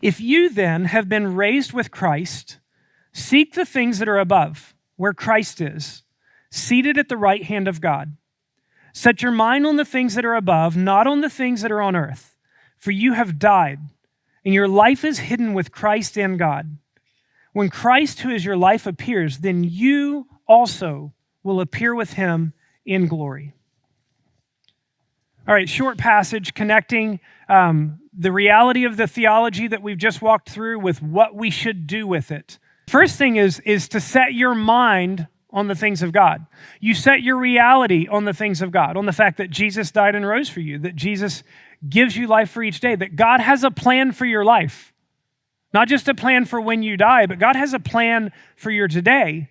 If you then have been raised with Christ, seek the things that are above, where Christ is, seated at the right hand of God. Set your mind on the things that are above, not on the things that are on earth. For you have died, and your life is hidden with Christ in God. When Christ, who is your life, appears, then you also will appear with him in glory. All right, short passage connecting the reality of the theology that we've just walked through with what we should do with it. First thing is to set your mind on the things of God. You set your reality on the things of God, on the fact that Jesus died and rose for you, that Jesus gives you life for each day, that God has a plan for your life. Not just a plan for when you die, but God has a plan for your today.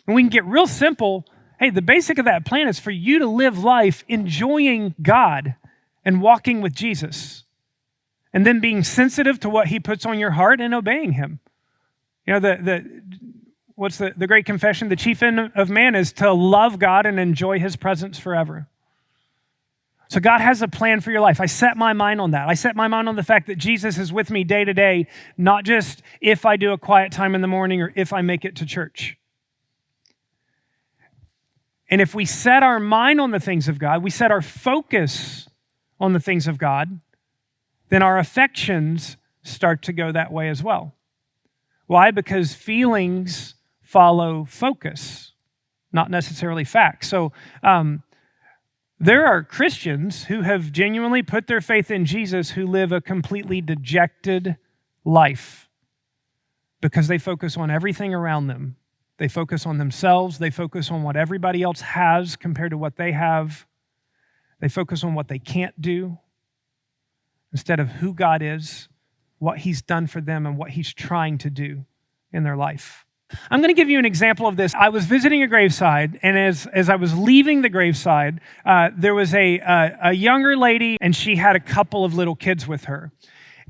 And we can get real simple. Hey, the basic of that plan is for you to live life enjoying God and walking with Jesus, and then being sensitive to what he puts on your heart and obeying him. You know, what's the great confession? The chief end of man is to love God and enjoy his presence forever. So God has a plan for your life. I set my mind on that. I set my mind on the fact that Jesus is with me day to day, not just if I do a quiet time in the morning or if I make it to church. And if we set our mind on the things of God, we set our focus on the things of God, then our affections start to go that way as well. Why? Because feelings follow focus, not necessarily facts. So there are Christians who have genuinely put their faith in Jesus who live a completely dejected life because they focus on everything around them. They focus on themselves. They focus on what everybody else has compared to what they have. They focus on what they can't do instead of who God is, what he's done for them, and what he's trying to do in their life. I'm going to give you an example of this. I was visiting a graveside, and as I was leaving the graveside, there was a younger lady, and she had a couple of little kids with her.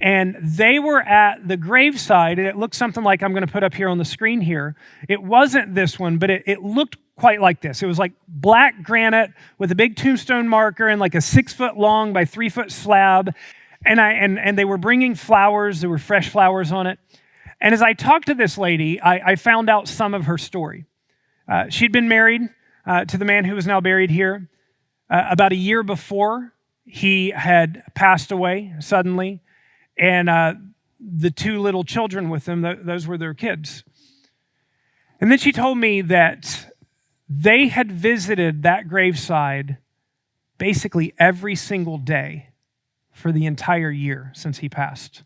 And they were at the graveside, and it looked something like I'm going to put up here on the screen here. It wasn't this one, but it looked quite like this. It was like black granite with a big tombstone marker and like a 6-foot long by 3-foot slab. And they were bringing flowers. There were fresh flowers on it. And as I talked to this lady, I found out some of her story. She'd been married to the man who was now buried here. About a year before, he had passed away suddenly. And the 2 little children with them, those were their kids. And then she told me that they had visited that graveside basically every single day for the entire year since he passed.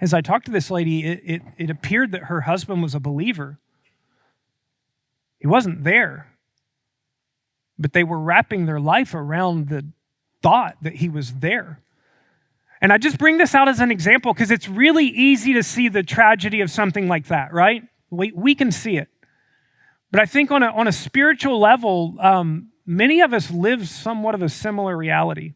As I talked to this lady, it appeared that her husband was a believer. He wasn't there, but they were wrapping their life around the thought that he was there. And I just bring this out as an example because it's really easy to see the tragedy of something like that, right? We can see it. But I think on a spiritual level, many of us live somewhat of a similar reality.